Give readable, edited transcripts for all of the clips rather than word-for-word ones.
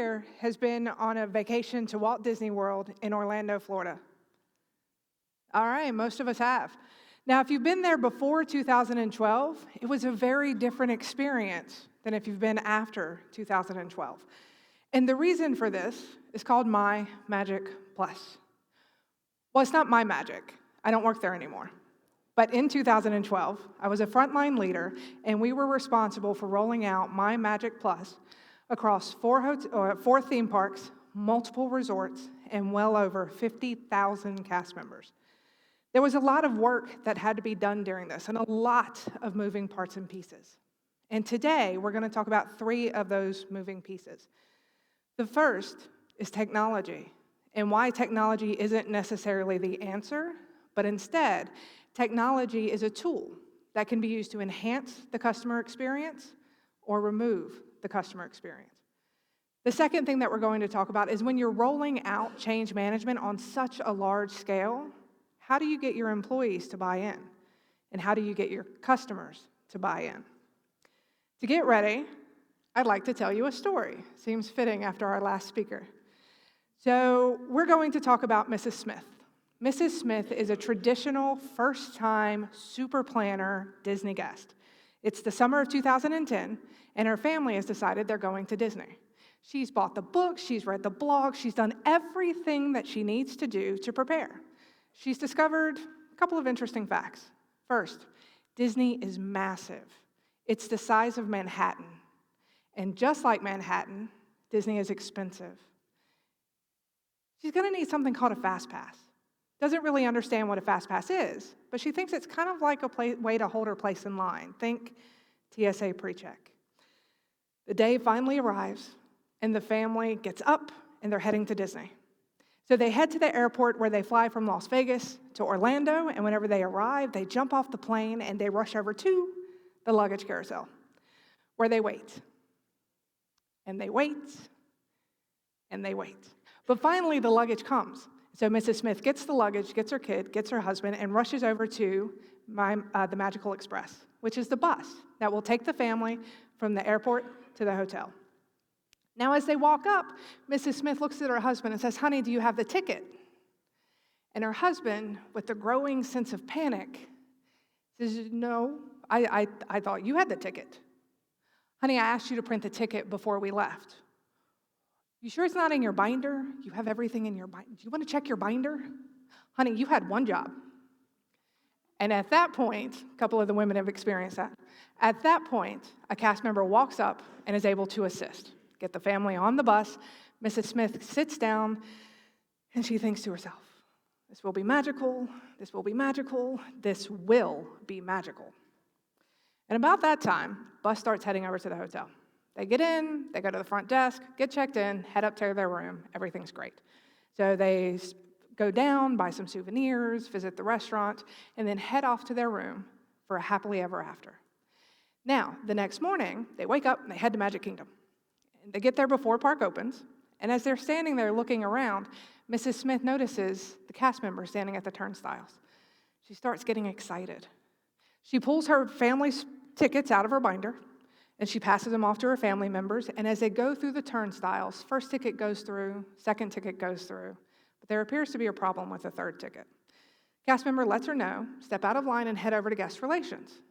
here has been on a vacation to Walt Disney World in Orlando, Florida? All right, most of us have. Now, if you've been there before 2012, it was a very different experience than if you've been after 2012. And the reason for this is called My Magic Plus. Well, it's not my magic. I don't work there anymore. But in 2012, I was a frontline leader, and we were responsible for rolling out My Magic Plus across four theme parks, multiple resorts, and well over 50,000 cast members. There was a lot of work that had to be done during this, and a lot of moving parts and pieces. And today, we're going to talk about 3 of those moving pieces. The first is technology, and why technology isn't necessarily the answer, but instead, technology is a tool that can be used to enhance the customer experience or remove the customer experience. The second thing that we're going to talk about is when you're rolling out change management on such a large scale, how do you get your employees to buy in? And how do you get your customers to buy in? To get ready, I'd like to tell you a story. Seems fitting after our last speaker. So we're going to talk about Mrs. Smith. Mrs. Smith is a traditional first-time super planner Disney guest. It's the summer of 2010, and her family has decided they're going to Disney. She's bought the books, she's read the blog, she's done everything that she needs to do to prepare. She's discovered a couple of interesting facts. First, Disney is massive. It's the size of Manhattan. And just like Manhattan, Disney is expensive. She's going to need something called a fast pass. Doesn't really understand what a fast pass is, but she thinks it's kind of like a way to hold her place in line. Think TSA pre-check. The day finally arrives, and the family gets up, and they're heading to Disney. So they head to the airport where they fly from Las Vegas to Orlando, and whenever they arrive, they jump off the plane, and they rush over to the luggage carousel, where they wait. And they wait, and they wait. But finally, the luggage comes. So Mrs. Smith gets the luggage, gets her kid, gets her husband, and rushes over to the Magical Express, which is the bus that will take the family from the airport to the hotel. Now, as they walk up, Mrs. Smith looks at her husband and says, "Honey, do you have the ticket?" And her husband, with the growing sense of panic, says, "No, I thought you had the ticket. Honey, I asked you to print the ticket before we left. You sure it's not in your binder? You have everything in your binder. Do you want to check your binder? Honey, you had one job." And at that point, a couple of the women have experienced that. At that point, a cast member walks up and is able to assist. Get the family on the bus. Mrs. Smith sits down, and she thinks to herself, "This will be magical. This will be magical. This will be magical." And about that time, bus starts heading over to the hotel. They get in, they go to the front desk, get checked in, head up to their room. Everything's great. So they go down, buy some souvenirs, visit the restaurant, and then head off to their room for a happily ever after. Now, the next morning, they wake up and they head to Magic Kingdom. They get there before park opens, and as they're standing there looking around, Mrs. Smith notices the cast members standing at the turnstiles. She starts getting excited. She pulls her family's tickets out of her binder, and she passes them off to her family members, and as they go through the turnstiles, first ticket goes through, second ticket goes through, but there appears to be a problem with the third ticket. Cast member lets her know, step out of line and head over to guest relations.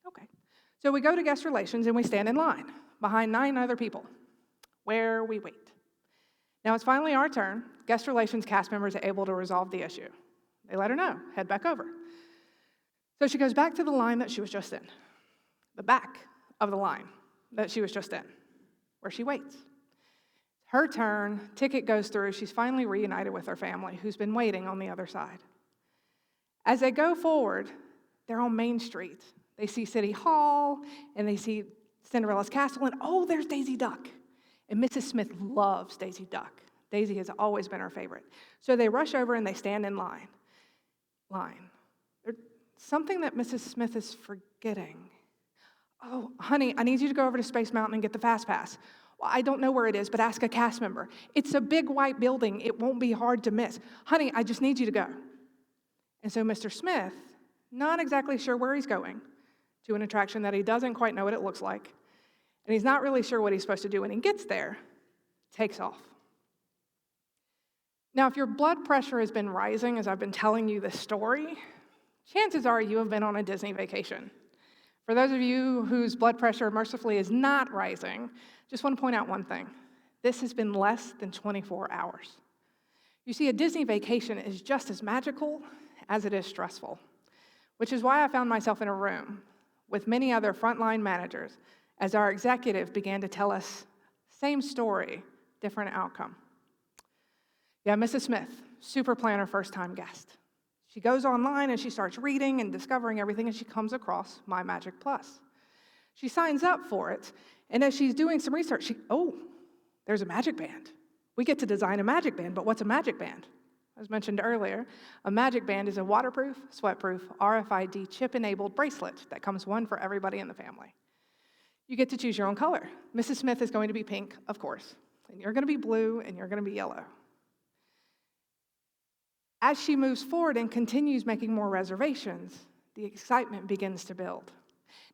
Okay. So we go to guest relations and we stand in line behind 9 other people, where we wait. Now it's finally our turn. Guest relations cast members are able to resolve the issue. They let her know, head back over. So she goes back to the line that she was just in, the back of the line that she was just in, where she waits. Her turn, ticket goes through, she's finally reunited with her family, who's been waiting on the other side. As they go forward, they're on Main Street. They see City Hall, and they see Cinderella's Castle, and oh, there's Daisy Duck. And Mrs. Smith loves Daisy Duck. Daisy has always been her favorite. So they rush over and they stand in line. There's something that Mrs. Smith is forgetting. "Oh, honey, I need you to go over to Space Mountain and get the Fast Pass." "Well, I don't know where it is, but ask a cast member. It's a big white building. It won't be hard to miss. Honey, I just need you to go." And so Mr. Smith, not exactly sure where he's going, to an attraction that he doesn't quite know what it looks like, and he's not really sure what he's supposed to do when he gets there, takes off. Now, if your blood pressure has been rising as I've been telling you this story, chances are you have been on a Disney vacation. For those of you whose blood pressure mercifully is not rising, just want to point out one thing. This has been less than 24 hours. You see, a Disney vacation is just as magical as it is stressful, which is why I found myself in a room with many other frontline managers as our executive began to tell us, same story, different outcome. Yeah, Mrs. Smith, super planner, first-time guest. She goes online and she starts reading and discovering everything, and she comes across My Magic Plus. She signs up for it, and as she's doing some research, there's a magic band. We get to design a magic band, but what's a magic band? As mentioned earlier, a magic band is a waterproof, sweatproof, RFID chip-enabled bracelet that comes one for everybody in the family. You get to choose your own color. Mrs. Smith is going to be pink, of course, and you're going to be blue, and you're going to be yellow. As she moves forward and continues making more reservations, the excitement begins to build.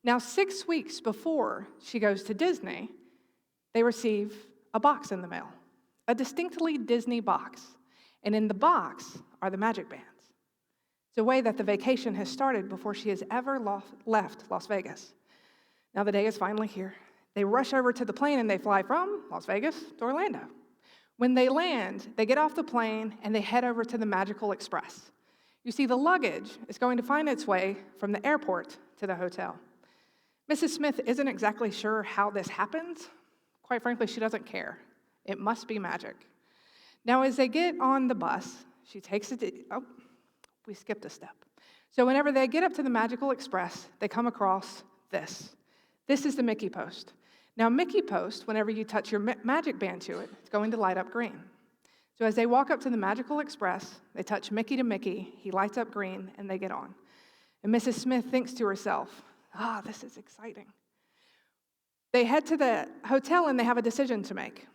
Now, 6 weeks before she goes to Disney, they receive a box in the mail, a distinctly Disney box. And in the box are the magic bands. It's a way that the vacation has started before she has ever left Las Vegas. Now the day is finally here. They rush over to the plane and they fly from Las Vegas to Orlando. When they land, they get off the plane and they head over to the Magical Express. You see, the luggage is going to find its way from the airport to the hotel. Mrs. Smith isn't exactly sure how this happens. Quite frankly, she doesn't care. It must be magic. Now, as they get on the bus, she takes we skipped a step. So whenever they get up to the Magical Express, they come across this. This is the Mickey Post. Now, Mickey Post, whenever you touch your magic band to it, it's going to light up green. So as they walk up to the Magical Express, they touch Mickey to Mickey, he lights up green, and they get on. And Mrs. Smith thinks to herself, this is exciting. They head to the hotel and they have a decision to make.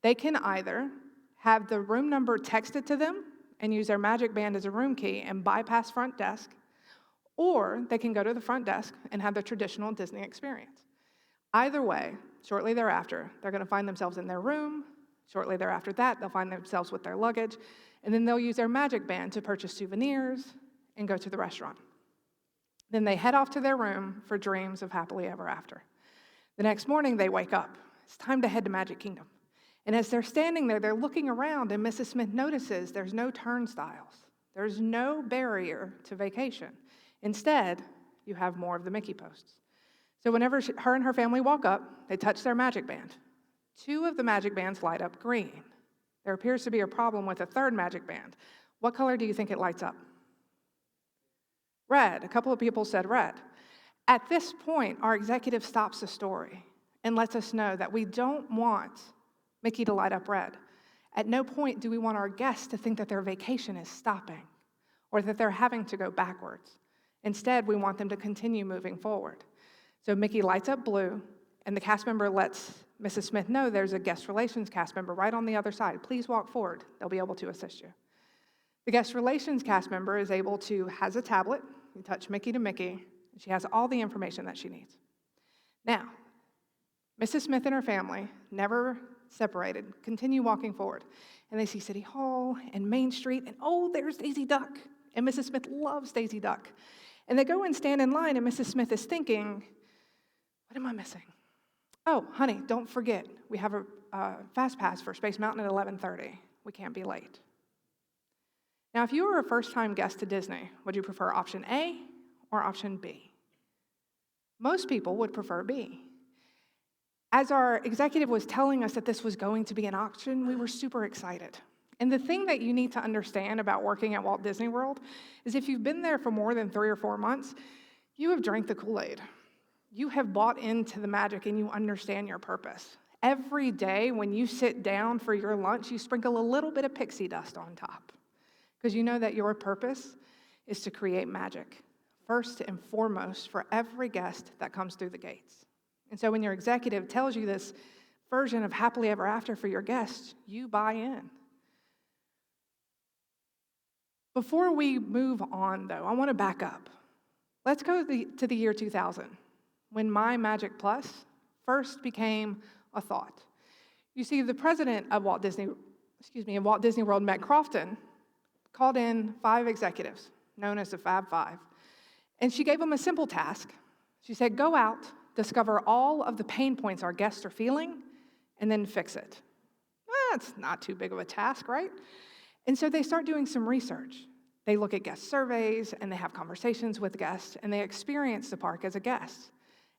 They can either have the room number texted to them and use their magic band as a room key and bypass front desk, or they can go to the front desk and have the traditional Disney experience. Either way, shortly thereafter, they're going to find themselves in their room. Shortly thereafter that, they'll find themselves with their luggage, and then they'll use their magic band to purchase souvenirs and go to the restaurant. Then they head off to their room for dreams of happily ever after. The next morning, they wake up. It's time to head to Magic Kingdom. And as they're standing there, they're looking around, and Mrs. Smith notices there's no turnstiles. There's no barrier to vacation. Instead, you have more of the Mickey Posts. So whenever her and her family walk up, they touch their magic band. 2 of the magic bands light up green. There appears to be a problem with a third magic band. What color do you think it lights up? Red. A couple of people said red. At this point, our executive stops the story and lets us know that we don't want Mickey to light up red. At no point do we want our guests to think that their vacation is stopping or that they're having to go backwards. Instead, we want them to continue moving forward. So Mickey lights up blue, and the cast member lets Mrs. Smith know there's a guest relations cast member right on the other side. Please walk forward. They'll be able to assist you. The guest relations cast member has a tablet. You touch Mickey to Mickey, and she has all the information that she needs. Now, Mrs. Smith and her family, never separated, continue walking forward. And they see City Hall and Main Street, and there's Daisy Duck. And Mrs. Smith loves Daisy Duck. And they go and stand in line, and Mrs. Smith is thinking, what am I missing? Oh, honey, don't forget, we have a fast pass for Space Mountain at 11:30. We can't be late. Now, if you were a first-time guest to Disney, would you prefer option A or option B? Most people would prefer B. As our executive was telling us that this was going to be an auction, we were super excited. And the thing that you need to understand about working at Walt Disney World is if you've been there for more than 3 or 4 months, you have drank the Kool-Aid. You have bought into the magic and you understand your purpose. Every day when you sit down for your lunch, you sprinkle a little bit of pixie dust on top because you know that your purpose is to create magic, first and foremost for every guest that comes through the gates. And so when your executive tells you this version of happily ever after for your guests, you buy in. Before we move on, though, I want to back up. Let's go to the year 2000, when My Magic Plus first became a thought. You see, the president of Walt Disney World, Meg Crofton, called in 5 executives, known as the Fab Five, and she gave them a simple task. She said, go out, discover all of the pain points our guests are feeling, and then fix it. That's not too big of a task, right? And so they start doing some research. They look at guest surveys, and they have conversations with guests, and they experience the park as a guest.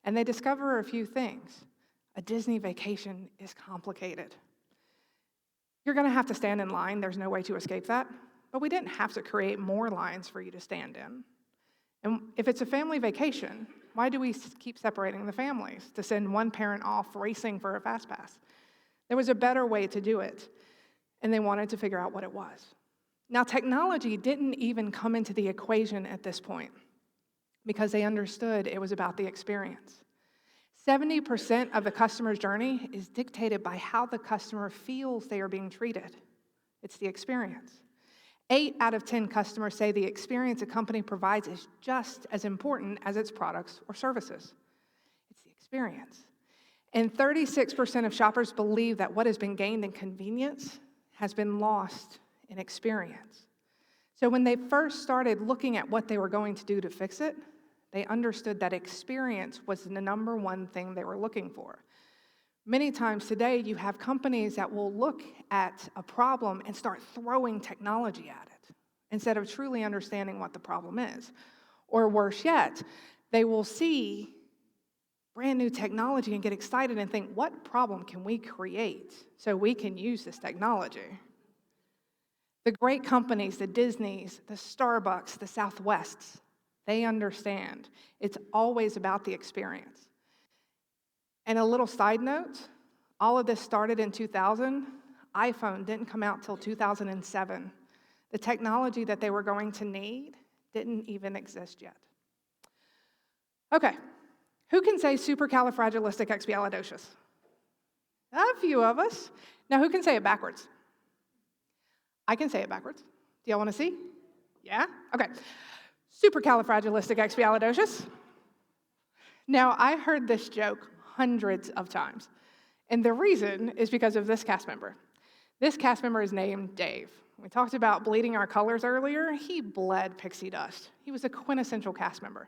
And they discover a few things. A Disney vacation is complicated. You're going to have to stand in line. There's no way to escape that. But we didn't have to create more lines for you to stand in. And if it's a family vacation, why do we keep separating the families to send one parent off racing for a fast pass? There was a better way to do it, and they wanted to figure out what it was. Now, technology didn't even come into the equation at this point because they understood it was about the experience. 70% of the customer's journey is dictated by how the customer feels they are being treated. It's the experience. 8 out of 10 customers say the experience a company provides is just as important as its products or services. It's the experience. And 36% of shoppers believe that what has been gained in convenience has been lost in experience. So when they first started looking at what they were going to do to fix it, they understood that experience was the number one thing they were looking for. Many times today, you have companies that will look at a problem and start throwing technology at it instead of truly understanding what the problem is. Or worse yet, they will see brand new technology and get excited and think, what problem can we create so we can use this technology? The great companies, the Disneys, the Starbucks, the Southwests, they understand. It's always about the experience. And a little side note, all of this started in 2000. iPhone didn't come out till 2007. The technology that they were going to need didn't even exist yet. Okay, who can say supercalifragilisticexpialidocious? A few of us. Now, who can say it backwards? I can say it backwards. Do y'all want to see? Yeah? Okay. Supercalifragilisticexpialidocious. Now, I heard this joke hundreds of times, and the reason is because of this cast member. This cast member is named Dave. We talked about bleeding our colors earlier. He bled pixie dust. He was a quintessential cast member.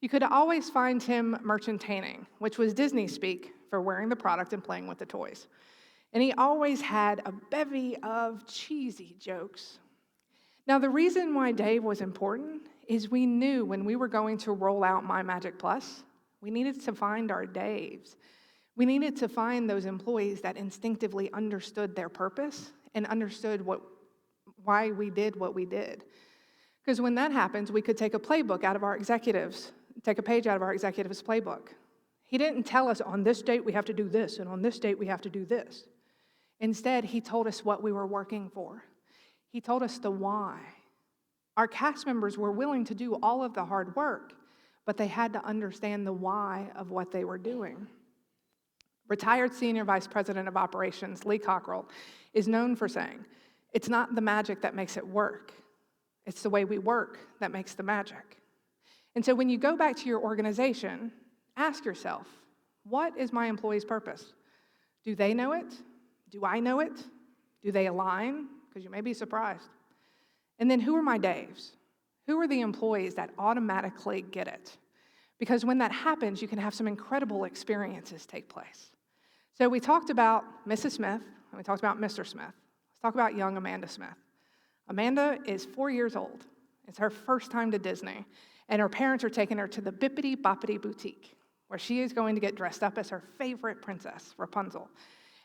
You could always find him merchantating, which was Disney speak for wearing the product and playing with the toys. And he always had a bevy of cheesy jokes. Now, the reason why Dave was important is we knew when we were going to roll out My Magic Plus, we needed to find our Daves. We needed to find those employees that instinctively understood their purpose and understood why we did what we did. Because when that happens, we could take a page out of our executives' playbook. He didn't tell us on this date we have to do this, and on this date we have to do this. Instead, he told us what we were working for. He told us the why. Our cast members were willing to do all of the hard work, but they had to understand the why of what they were doing. Retired Senior Vice President of Operations, Lee Cockrell, is known for saying, it's not the magic that makes it work. It's the way we work that makes the magic. And so when you go back to your organization, ask yourself, what is my employee's purpose? Do they know it? Do I know it? Do they align? Because you may be surprised. And then who are my Daves? Who are the employees that automatically get it? Because when that happens, you can have some incredible experiences take place. So we talked about Mrs. Smith, and we talked about Mr. Smith. Let's talk about young Amanda Smith. Amanda is 4 years old. It's her first time to Disney, and her parents are taking her to the Bippity Boppity Boutique, where she is going to get dressed up as her favorite princess, Rapunzel.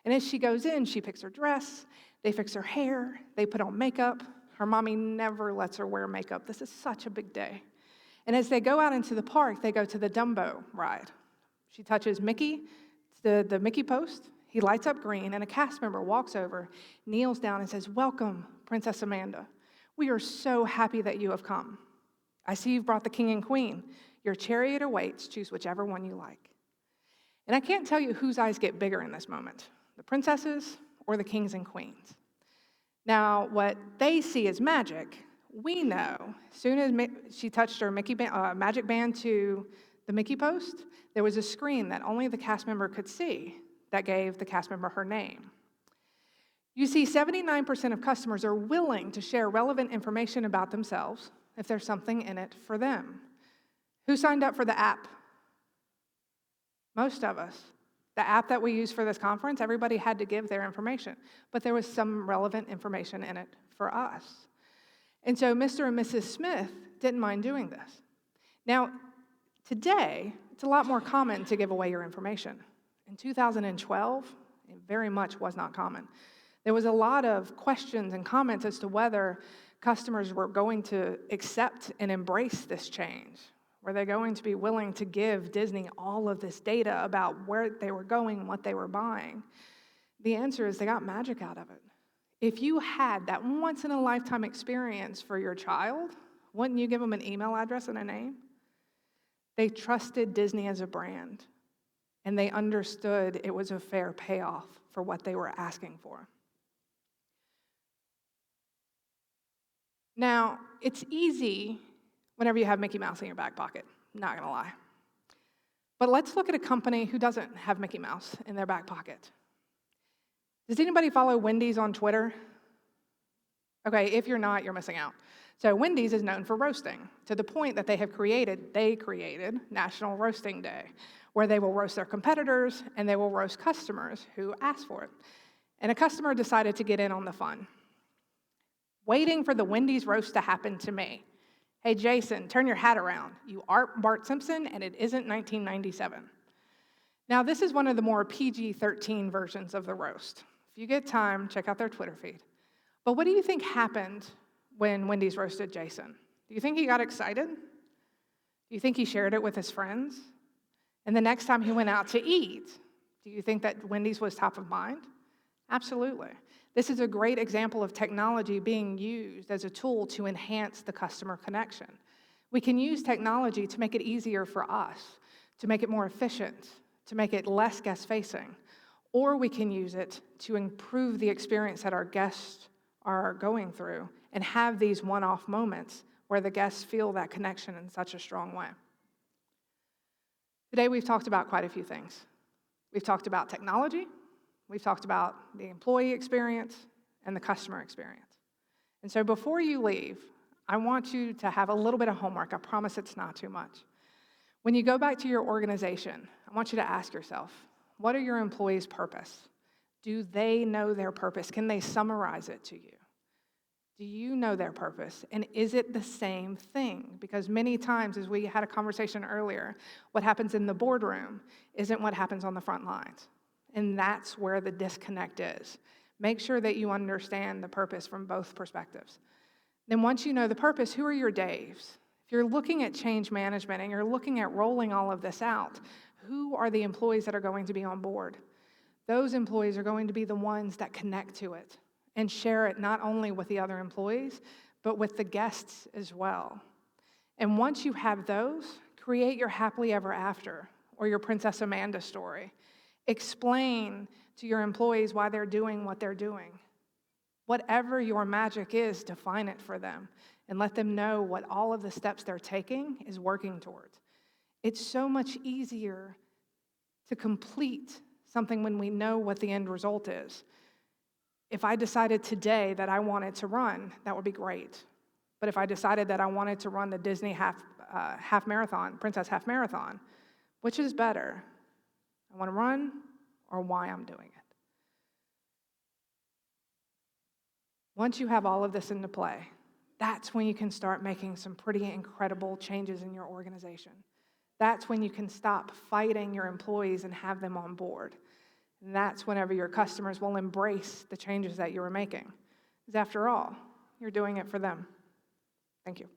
And as she goes in, she picks her dress, they fix her hair, they put on makeup. Her mommy never lets her wear makeup. This is such a big day. And as they go out into the park, they go to the Dumbo ride. She touches Mickey, the Mickey post. He lights up green, and a cast member walks over, kneels down, and says, "Welcome, Princess Amanda. We are so happy that you have come. I see you've brought the king and queen. Your chariot awaits. Choose whichever one you like." And I can't tell you whose eyes get bigger in this moment, the princesses or the kings and queens. Now, what they see as magic, we know, as soon as she touched her magic band to the Mickey post, there was a screen that only the cast member could see that gave the cast member her name. You see, 79% of customers are willing to share relevant information about themselves if there's something in it for them. Who signed up for the app? Most of us. The app that we use for this conference, everybody had to give their information, but there was some relevant information in it for us. And so Mr. and Mrs. Smith didn't mind doing this. Now, today, it's a lot more common to give away your information. In 2012, it very much was not common. There was a lot of questions and comments as to whether customers were going to accept and embrace this change. Were they going to be willing to give Disney all of this data about where they were going, what they were buying? The answer is they got magic out of it. If you had that once-in-a-lifetime experience for your child, wouldn't you give them an email address and a name? They trusted Disney as a brand, and they understood it was a fair payoff for what they were asking for. Now, it's easy whenever you have Mickey Mouse in your back pocket, not gonna lie. But let's look at a company who doesn't have Mickey Mouse in their back pocket. Does anybody follow Wendy's on Twitter? Okay, if you're not, you're missing out. So Wendy's is known for roasting, to the point that they created National Roasting Day, where they will roast their competitors and they will roast customers who ask for it. And a customer decided to get in on the fun. Waiting for the Wendy's roast to happen to me. Hey, Jason, turn your hat around. You aren't Bart Simpson, and it isn't 1997. Now, this is one of the more PG-13 versions of the roast. If you get time, check out their Twitter feed. But what do you think happened when Wendy's roasted Jason? Do you think he got excited? Do you think he shared it with his friends? And the next time he went out to eat, do you think that Wendy's was top of mind? Absolutely. This is a great example of technology being used as a tool to enhance the customer connection. We can use technology to make it easier for us, to make it more efficient, to make it less guest-facing, or we can use it to improve the experience that our guests are going through and have these one-off moments where the guests feel that connection in such a strong way. Today, we've talked about quite a few things. We've talked about technology. We've talked about the employee experience and the customer experience. And so before you leave, I want you to have a little bit of homework. I promise it's not too much. When you go back to your organization, I want you to ask yourself, what are your employees' purpose? Do they know their purpose? Can they summarize it to you? Do you know their purpose? And is it the same thing? Because many times, as we had a conversation earlier, what happens in the boardroom isn't what happens on the front lines. And that's where the disconnect is. Make sure that you understand the purpose from both perspectives. Then once you know the purpose, who are your Daves? If you're looking at change management and you're looking at rolling all of this out, who are the employees that are going to be on board? Those employees are going to be the ones that connect to it and share it not only with the other employees, but with the guests as well. And once you have those, create your happily ever after or your Princess Amanda story. Explain to your employees why they're doing what they're doing. Whatever your magic is, define it for them and let them know what all of the steps they're taking is working towards. It's so much easier to complete something when we know what the end result is. If I decided today that I wanted to run, that would be great. But if I decided that I wanted to run the Disney half marathon, Princess Half Marathon, which is better? I want to run or why I'm doing it. Once you have all of this into play, that's when you can start making some pretty incredible changes in your organization. That's when you can stop fighting your employees and have them on board. And that's whenever your customers will embrace the changes that you are making. Because after all, you're doing it for them. Thank you.